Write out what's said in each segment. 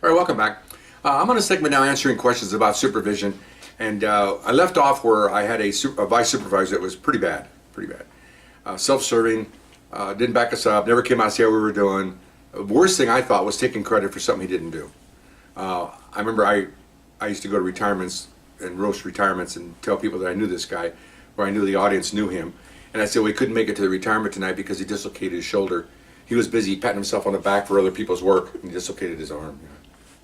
All right, welcome back. I'm on a segment now answering questions about supervision, and I left off where I had a vice supervisor that was pretty bad, self-serving, didn't back us up, never came out to see how we were doing. The worst thing I thought was taking credit for something he didn't do. I remember I used to go to retirements and roast retirements and tell people that I knew this guy, or I knew the audience knew him, and I said, well, he couldn't make it to the retirement tonight because he dislocated his shoulder. He was busy patting himself on the back for other people's work, and he dislocated his arm.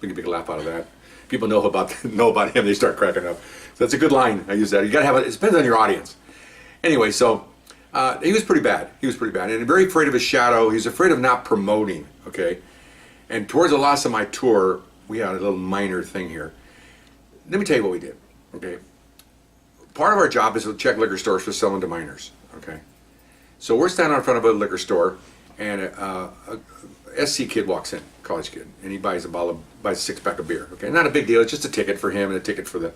We can make a laugh out of that. People know about him, they start cracking up. So that's a good line. I use that. You gotta have it depends on your audience. Anyway, so he was pretty bad. And very afraid of his shadow. He was afraid of not promoting, okay? And towards the last of my tour, we had a little minor thing here. Let me tell you what we did, okay? Part of our job is to check liquor stores for selling to minors, okay? So we're standing in front of a liquor store, and a SC kid walks in, college kid, and he buys a six-pack of beer. Okay, not a big deal. It's just a ticket for him and a ticket for the.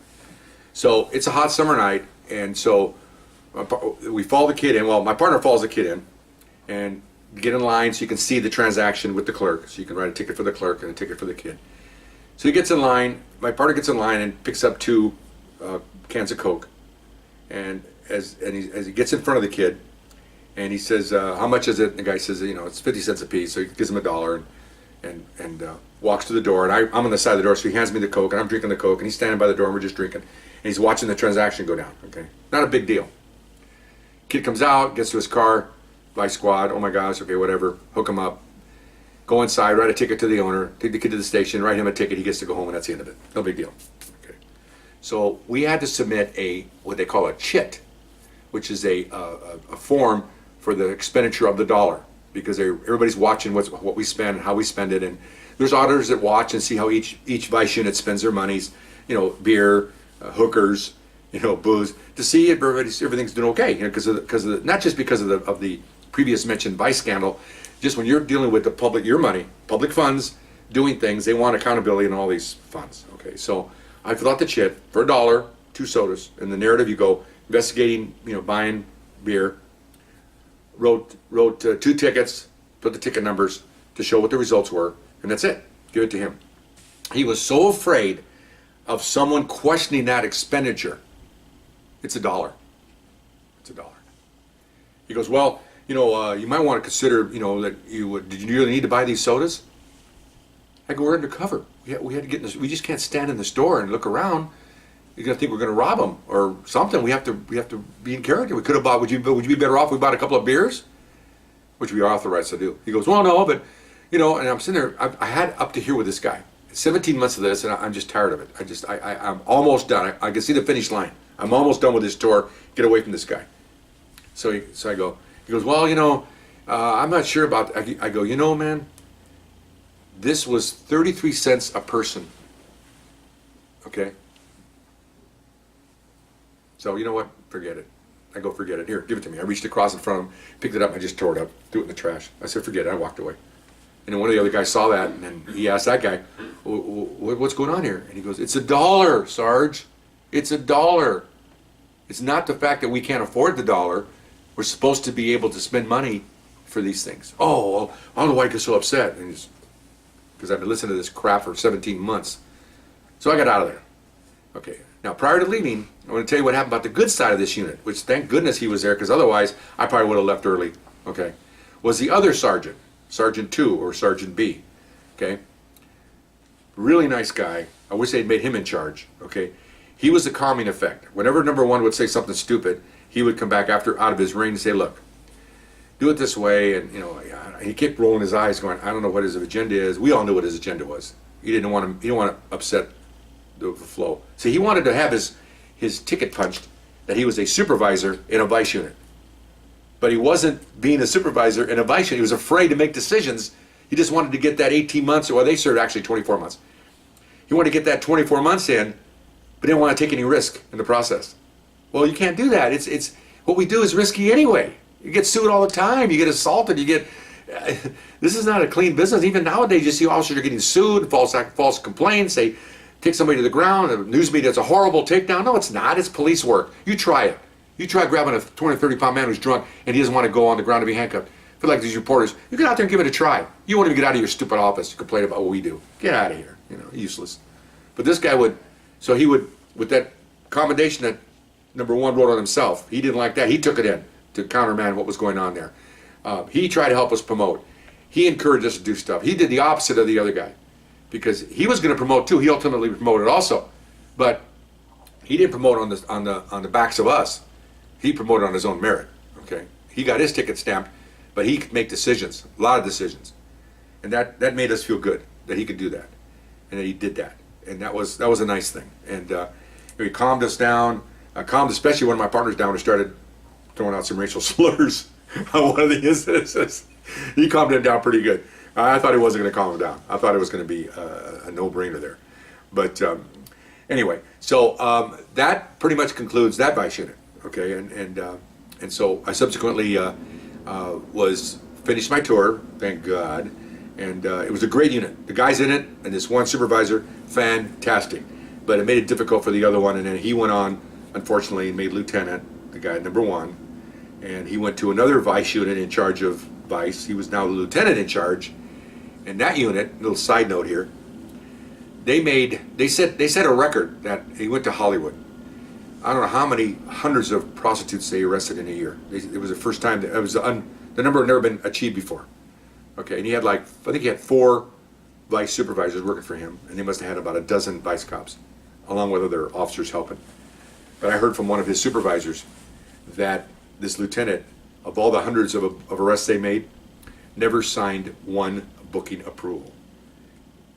So it's a hot summer night, and so we follow the kid in. Well, my partner follows the kid in, and get in line so you can see the transaction with the clerk. So you can write a ticket for the clerk and a ticket for the kid. So he gets in line. My partner gets in line and picks up two cans of Coke, and as he gets in front of the kid. And he says, how much is it? And the guy says, it's 50 cents a piece. So he gives him $1 and walks to the door. And I'm on the side of the door, so he hands me the Coke, and I'm drinking the Coke, and he's standing by the door, and we're just drinking. And he's watching the transaction go down, okay? Not a big deal. Kid comes out, gets to his car, vice squad, oh my gosh, okay, whatever, hook him up. Go inside, write a ticket to the owner, take the kid to the station, write him a ticket, he gets to go home, and that's the end of it. No big deal, okay? So we had to submit what they call a chit, which is a form for the expenditure of the dollar, because everybody's watching what we spend and how we spend it, and there's auditors that watch and see how each vice unit spends their monies, beer, hookers, booze, to see if everything's doing okay, because not just because of the previous mentioned vice scandal, just when you're dealing with the public, your money, public funds, doing things, they want accountability in all these funds. Okay, so I fill out the chit for $1, 2 sodas. In the narrative, you go investigating, buying beer. Wrote 2 tickets, put the ticket numbers to show what the results were, and that's it. Give it to him. He was so afraid of someone questioning that expenditure. It's $1. It's $1. He goes, well, you might want to consider, that did you really need to buy these sodas? I go, we're undercover. We had to get in this. We just can't stand in the store and look around. You're gonna think we're gonna rob them or something. We have to be in character. We could have bought. Would you be better off if we bought a couple of beers, which we are authorized to do? He goes, well, no, but and I'm sitting there. I had up to here with this guy. 17 months of this, and I'm just tired of it. I'm almost done. I can see the finish line. I'm almost done with this tour. Get away from this guy. So I go. He goes, well, I'm not sure about. I go, man, this was 33 cents a person. Okay. So you know what? Forget it. I go, forget it. Here, give it to me. I reached across in front of him, picked it up, and I just tore it up, threw it in the trash. I said, forget it. I walked away. And then one of the other guys saw that, and then he asked that guy, what's going on here? And he goes, it's $1, Sarge. It's $1. It's not the fact that we can't afford the dollar. We're supposed to be able to spend money for these things. Oh, well, I don't know why I get so upset. Because I've been listening to this crap for 17 months. So I got out of there. Okay. Now, prior to leaving, I want to tell you what happened about the good side of this unit, which thank goodness he was there, because otherwise I probably would have left early, okay, was the other sergeant, Sergeant 2 or Sergeant B, okay? Really nice guy. I wish they'd made him in charge, okay? He was the calming effect. Whenever number 1 would say something stupid, he would come back out of his ring and say, look, do it this way, and he kept rolling his eyes going, I don't know what his agenda is. We all knew what his agenda was. He didn't want to upset the flow. See, he wanted to have his ticket punched that he was a supervisor in a vice unit. But he wasn't being a supervisor in a vice unit. He was afraid to make decisions. He just wanted to get that 18 months, or they served actually 24 months. He wanted to get that 24 months in, but didn't want to take any risk in the process. Well, you can't do that. It's what we do is risky anyway. You get sued all the time. You get assaulted. This is not a clean business. Even nowadays, you see officers are getting sued, false complaints. They take somebody to the ground, the news media, it's a horrible takedown. No, it's not. It's police work. You try it. You try grabbing a 20 or 30 pound man who's drunk and he doesn't want to go on the ground to be handcuffed. But like these reporters, you get out there and give it a try. You won't even get out of your stupid office to complain about what we do. Get out of here, you know, useless. But this guy would, so he would, with that commendation that number one wrote on himself, he didn't like that. He took it in to countermand what was going on there. He tried to help us promote. He encouraged us to do stuff. He did the opposite of the other guy because he was going to promote too. He ultimately promoted also, but he didn't promote on the backs of us. He promoted on his own merit. Okay, he got his ticket stamped, but he could make decisions, a lot of decisions, and that made us feel good that he could do that, and that he did that, and that was a nice thing. And he calmed us down, calmed especially one of my partners down who started throwing out some racial slurs on one of the instances. He calmed him down pretty good. I thought he wasn't going to calm him down. I thought it was going to be a no-brainer there. But anyway, so that pretty much concludes that vice unit. Okay, and so I subsequently finished my tour, thank God, and it was a great unit. The guys in it and this one supervisor, fantastic. But it made it difficult for the other one, and then he went on, unfortunately, and made lieutenant, the guy number one, and he went to another vice unit in charge of vice. He was now the lieutenant in charge, and that unit, little side note here, they set a record that he went to Hollywood. I don't know how many hundreds of prostitutes they arrested in a year. It was the first time that it was the number had never been achieved before. Okay, and he had I think he had 4 vice supervisors working for him, and they must have had about a dozen vice cops, along with other officers helping. But I heard from one of his supervisors that this lieutenant, of all the hundreds of arrests they made, never signed one booking approval,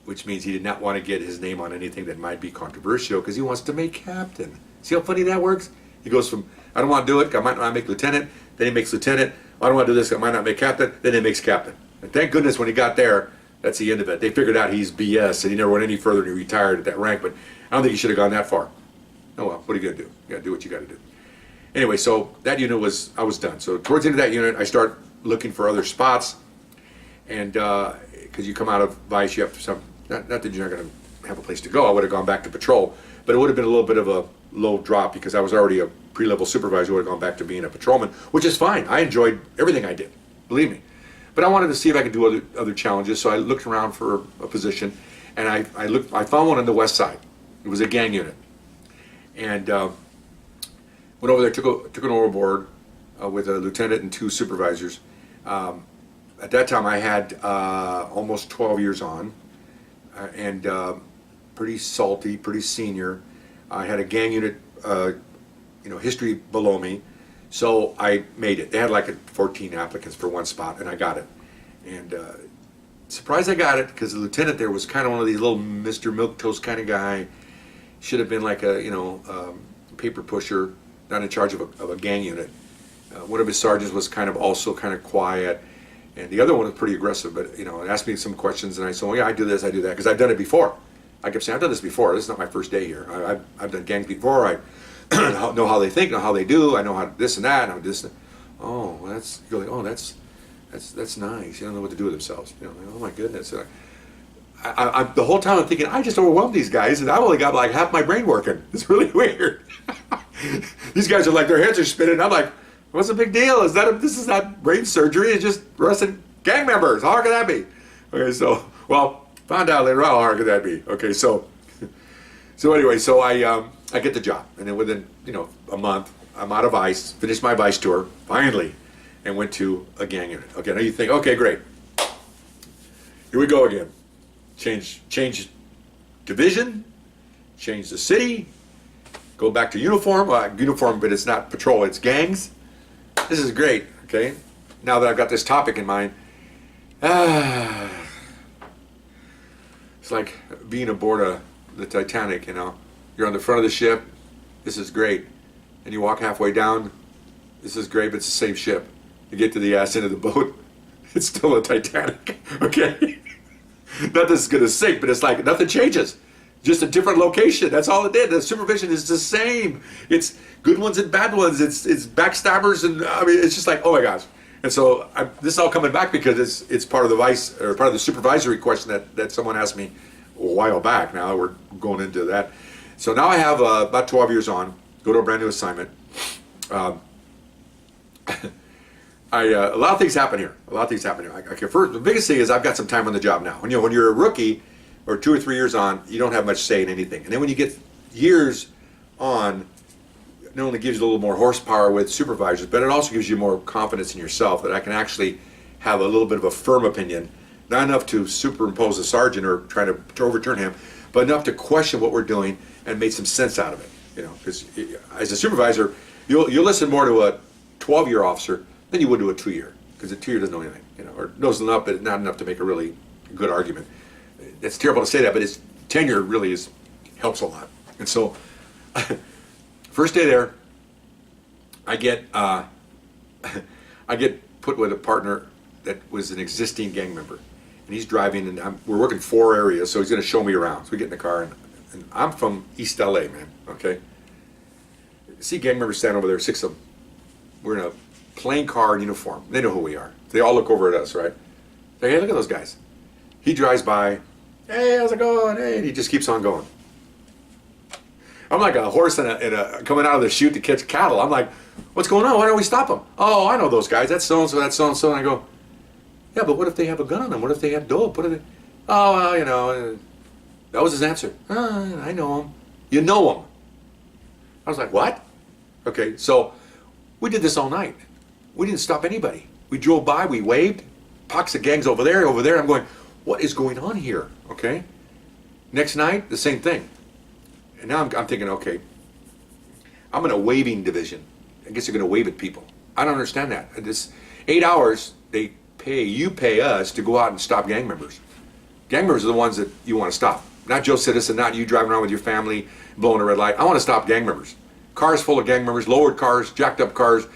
which means he did not want to get his name on anything that might be controversial because he wants to make captain. See how funny that works? He goes from, I don't want to do it, I might not make lieutenant, then he makes lieutenant, I don't want to do this, I might not make captain, then he makes captain. And thank goodness when he got there, that's the end of it. They figured out he's BS and he never went any further and he retired at that rank, but I don't think he should have gone that far. Oh well, what are you going to do? You got to do what you got to do. Anyway, so that unit I was done. So towards the end of that unit, I start looking for other spots, and because you come out of vice, you have some, not that you're not going to have a place to go. I would have gone back to patrol, but it would have been a little bit of a low drop because I was already a pre-level supervisor. Would have gone back to being a patrolman, which is fine. I enjoyed everything I did, believe me. But I wanted to see if I could do other challenges, so I looked around for a position, and I found one on the west side. It was a gang unit, and went over there, took an overboard with a lieutenant and 2 supervisors. At that time, I had almost 12 years on, and pretty salty, pretty senior. I had a gang unit, history below me, so I made it. They had 14 applicants for one spot, and I got it. And surprised I got it because the lieutenant there was kind of one of these little Mr. Milquetoast kind of guy. Should have been like a paper pusher, not in charge of a gang unit. One of his sergeants was also kind of quiet, and the other one was pretty aggressive. But it asked me some questions, and I said, "Well, yeah, I do this, I do that," because I've done it before. I kept saying, "I've done this before. This is not my first day here. I've done gangs before. I know how they think, know how they do. I know how this and that. And this. Oh, well, you're like, oh, that's nice. You don't know what to do with themselves. Oh my goodness." I the whole time I'm thinking, I just overwhelmed these guys, and I've only got half my brain working. It's really weird. These guys are their heads are spinning. I'm like, what's the big deal? This is not brain surgery. It's just arresting gang members. How hard can that be? Okay, so found out later on how hard could that be. Okay, so anyway, so I get the job, and then within a month, I'm out of vice, finished my vice tour finally, and went to a gang unit. Okay, now you think, okay, great. Here we go again. Change division, change the city, go back to uniform, but it's not patrol, it's gangs. This is great, okay? Now that I've got this topic in mind, it's like being aboard the Titanic, You're on the front of the ship, this is great. And you walk halfway down, this is great, but it's the same ship. You get to the ass end of the boat, it's still a Titanic, okay? Not that it's going to sink, but it's nothing changes. Just a different location. That's all it did. The supervision is the same. It's good ones and bad ones. It's backstabbers, and it's just oh my gosh. And so this is all coming back because it's part of the vice or part of the supervisory question that someone asked me a while back. Now we're going into that. So now I have about 12 years on. Go to a brand new assignment. A lot of things happen here. A lot of things happen here. Okay, first, the biggest thing is I've got some time on the job now. When you're a rookie or 2 or 3 years on, you don't have much say in anything. And then when you get years on, it not only gives you a little more horsepower with supervisors, but it also gives you more confidence in yourself that I can actually have a little bit of a firm opinion, not enough to superimpose a sergeant or try to overturn him, but enough to question what we're doing and make some sense out of it. Because as a supervisor, you'll listen more to a 12-year officer than you would to a 2-year, because a 2-year doesn't know anything, or knows enough, but not enough to make a really good argument. It's terrible to say that, but his tenure really helps a lot. And so, first day there, I get put with a partner that was an existing gang member, and he's driving, and we're working 4 areas, so he's going to show me around. So we get in the car, and I'm from East LA, man. Okay, see gang members standing over there, 6 of them. We're in a plain car and uniform. They know who we are. They all look over at us, right? Say, hey, look at those guys. He drives by. Hey, how's it going? Hey, and he just keeps on going. I'm like a horse coming out of the chute to catch cattle. I'm like, what's going on? Why don't we stop them? Oh, I know those guys. That's so-and-so, that's so-and-so. And I go, yeah, but what if they have a gun on them? What if they have dope? What if they... Oh, well, that was his answer. I know him. You know him. I was like, what? Okay, so we did this all night. We didn't stop anybody. We drove by, we waved, pox of gangs over there. I'm going, what is going on here? Okay. Next night, the same thing. And now I'm thinking, okay, I'm in a waving division. I guess you're going to wave at people. I don't understand that. This 8 hours, you pay us to go out and stop gang members. Gang members are the ones that you want to stop. Not Joe Citizen, not you driving around with your family, blowing a red light. I want to stop gang members. Cars full of gang members, lowered cars, jacked up cars,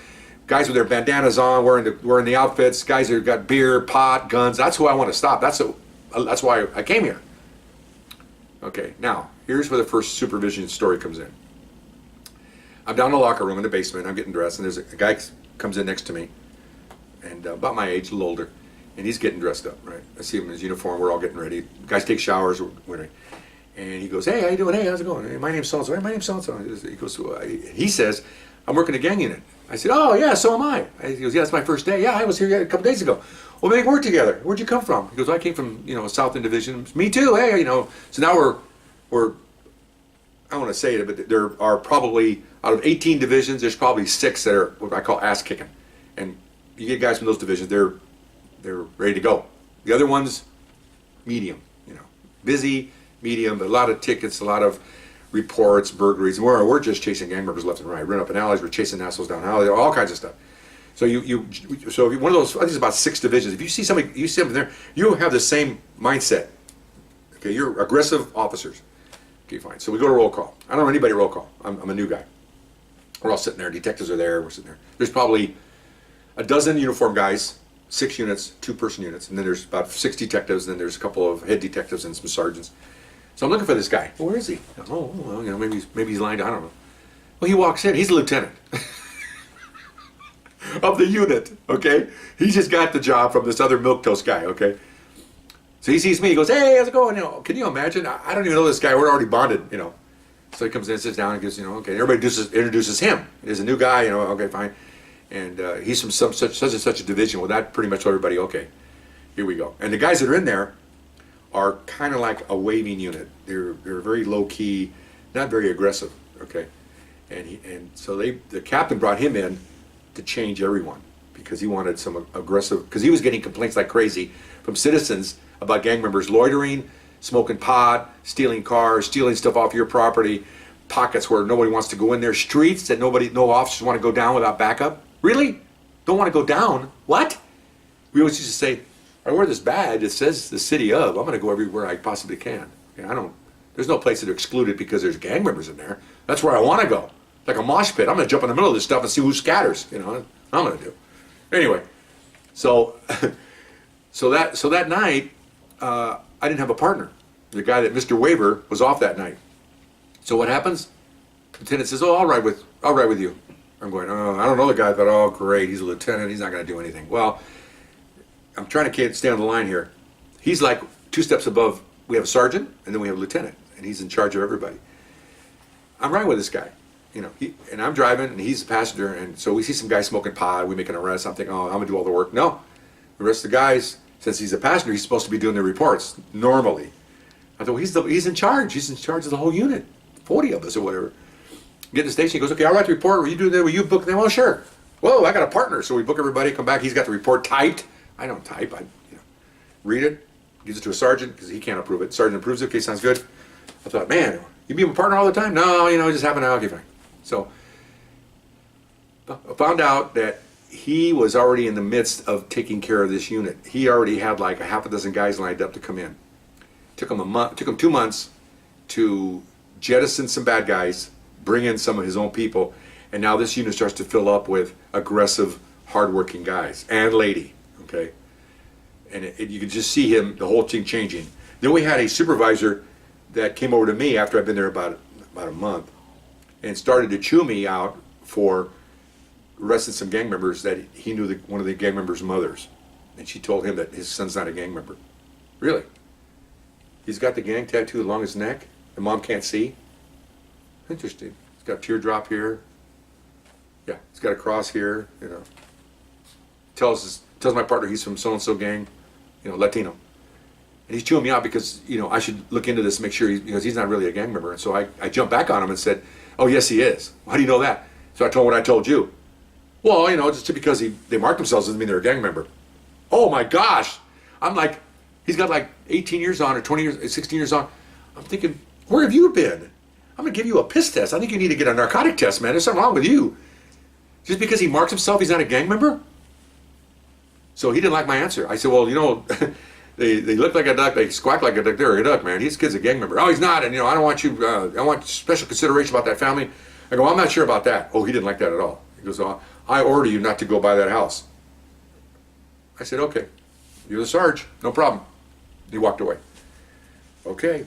guys with their bandanas on, wearing the outfits, guys that have got beer, pot, guns. That's who I want to stop. That's why I came here. Okay, now, here's where the first supervision story comes in. I'm down in the locker room in the basement. I'm getting dressed, and there's a guy comes in next to me, and about my age, a little older, and he's getting dressed up, right? I see him in his uniform. We're all getting ready. Guys take showers. And he goes, hey, how you doing? Hey, how's it going? Hey, my name's so-and-so. Hey, my name's so-and-so. He says, I'm working a gang unit. I said, oh, yeah, so am I. He goes, yeah, it's my first day. Yeah, I was here a couple days ago. Well, maybe we work together. Where'd you come from? He goes, I came from, South End Division. Me too, hey, So now we're I don't want to say it, but there are probably, out of 18 divisions, there's probably 6 that are what I call ass kicking. And you get guys from those divisions, they're ready to go. The other ones, medium, busy, medium, but a lot of tickets, a lot of reports, burglaries, and we're just chasing gang members left and right. Running up in alleys, we're chasing assholes down alleys, all kinds of stuff. So if one of those, I think it's about 6 divisions. If you see something there, you have the same mindset. Okay, you're aggressive officers. Okay, fine. So we go to roll call. I don't know anybody roll call. I'm a new guy. We're all sitting there. Detectives are there. We're sitting there. There's probably a dozen uniformed guys, 6 units, 2-person units, and then there's about 6 detectives. And then there's a couple of head detectives and some sergeants. So I'm looking for this guy. Well, where is he? Oh, well, maybe he's lying down. I don't know. Well, he walks in. He's a lieutenant of the unit. Okay, he just got the job from this other milquetoast guy. Okay. So he sees me, he goes, hey, how's it going? Can you imagine? I don't even know this guy, we're already bonded, So he comes in, sits down, and goes, okay, everybody introduces him. He's a new guy, okay, fine. And he's from such and such a division. Well, that pretty much told everybody, okay, here we go. And the guys that are in there are kind of like a waving unit. They're very low-key, not very aggressive, okay? And so the captain brought him in to change everyone because he wanted some aggressive, because he was getting complaints like crazy from citizens about gang members loitering, smoking pot, stealing cars, stealing stuff off your property, pockets where nobody wants to go in there, streets that no officers want to go down without backup. Really? Don't want to go down? What? We always used to say, I wear this badge that says the city of. I'm going to go everywhere I possibly can. There's no place that are excluded because there's gang members in there. That's where I want to go. Like a mosh pit. I'm going to jump in the middle of this stuff and see who scatters. I'm going to do. Anyway, so that night, I didn't have a partner. The guy that Mr. Waiver was off that night. So what happens? The lieutenant says, "Oh, I'll ride with you." I'm going, "Oh, I don't know the guy." I thought, "Oh, great, he's a lieutenant. He's not going to do anything." Well, I'm trying to stay on the line here. He's like 2 steps above. We have a sergeant, and then we have a lieutenant, and he's in charge of everybody. I'm riding with this guy. and I'm driving, and he's the passenger, and so we see some guy smoking pot. We make an arrest. I'm thinking, oh, I'm gonna do all the work. No, the rest of the guys, since he's a passenger, he's supposed to be doing the reports normally. I thought, well, he's in charge. He's in charge of the whole unit, 40 of us or whatever. Get to the station. He goes, okay, I'll write the report. Will you do that? Will you book that? Well, sure. Whoa, I got a partner. So we book everybody. Come back. He's got the report typed. I don't type. I read it. Gives it to a sergeant because he can't approve it. Sergeant approves it. Okay, sounds good. I thought, man, you be my partner all the time? No, it just happened. Okay, fine. So I found out that he was already in the midst of taking care of this unit. He already had like a half a dozen guys lined up to come in. Took him 2 months to jettison some bad guys, bring in some of his own people, and now this unit starts to fill up with aggressive, hardworking guys and lady. Okay, and you could just see him, the whole thing changing. Then we had a supervisor that came over to me after I'd been there about a month, and started to chew me out for arresting some gang members that he knew one of the gang members' mothers, and she told him that his son's not a gang member. Really? He's got the gang tattoo along his neck. The mom can't see. Interesting. He's got a teardrop here. Yeah, he's got a cross here. Tells my partner he's from so and so gang, Latino, and he's chewing me out because I should look into this and make sure because he's not really a gang member. And so I jumped back on him and said, "Oh yes, he is. How do you know that?" So I told him what I told you. Well, just because they marked themselves doesn't mean they're a gang member. Oh my gosh! I'm like, he's got like 18 years on or 20 years, 16 years on. I'm thinking, where have you been? I'm gonna give you a piss test. I think you need to get a narcotic test, man. There's something wrong with you. Just because he marks himself, he's not a gang member? So he didn't like my answer. I said, well, they look like a duck, they squawk like a duck. They're a duck, man. His kid's a gang member. Oh, he's not, and I don't want you. I want special consideration about that family. I go, I'm not sure about that. Oh, he didn't like that at all. He goes, oh, I order you not to go by that house. I said, okay, you're the Sarge, no problem. He walked away. Okay,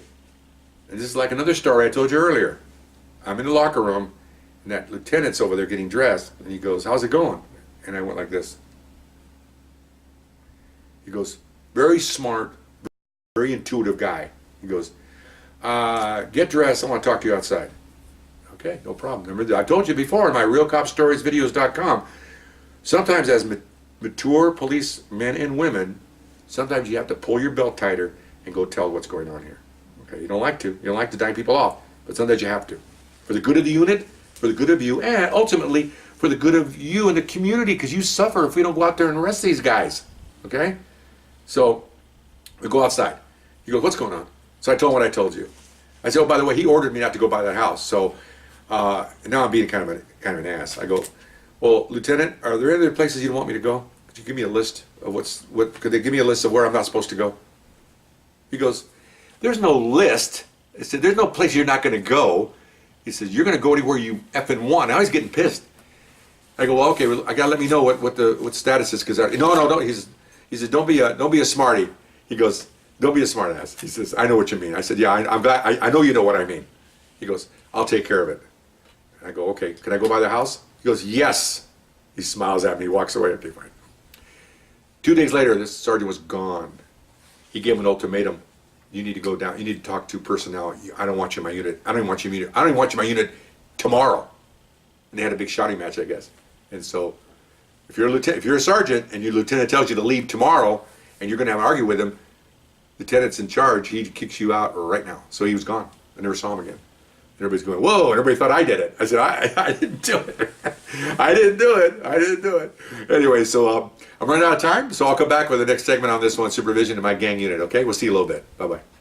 and this is like another story I told you earlier. I'm in the locker room, and that lieutenant's over there getting dressed, and he goes, how's it going? And I went like this. He goes, very smart, very intuitive guy. He goes, get dressed, I want to talk to you outside. Okay, no problem. Remember, I told you before in my RealCopStoriesVideos.com, sometimes as mature police men and women, sometimes you have to pull your belt tighter and go tell what's going on here. Okay, you don't like to dime people off, but sometimes you have to. For the good of the unit, for the good of you, and ultimately for the good of you and the community, because you suffer if we don't go out there and arrest these guys. Okay? So we go outside. He goes, what's going on? So I told him what I told you. I said, oh, by the way, he ordered me not to go by that house. So now I'm being kind of an ass. I go, well, Lieutenant, are there any other places you don't want me to go? Could you give me a list of could they give me a list of where I'm not supposed to go? He goes, there's no list. I said, there's no place you're not going to go. He says, you're going to go anywhere you effing want. Now he's getting pissed. I go, well, okay, well, I got to let me know what the status is, because no. He says, don't be a smarty. He goes, don't be a smart ass. He says, I know what you mean. I said, yeah, I know you know what I mean. He goes, I'll take care of it. And I go, okay, can I go by the house? He goes, yes. He smiles at me, walks away. Okay, fine. 2 days later, this sergeant was gone. He gave him an ultimatum. You need to go down. You need to talk to personnel. I don't want you in my unit. I don't even want you in my unit tomorrow. And they had a big shouting match, I guess. And so, if you're a sergeant and your lieutenant tells you to leave tomorrow, and you're going to have an argue with him, lieutenant's in charge. He kicks you out right now. So he was gone. I never saw him again. And everybody's going, whoa! And everybody thought I did it. I said, I didn't do it. I didn't do it. Anyway, so I'm running out of time. So I'll come back with the next segment on this one, supervision in my gang unit. Okay, we'll see you a little bit. Bye bye.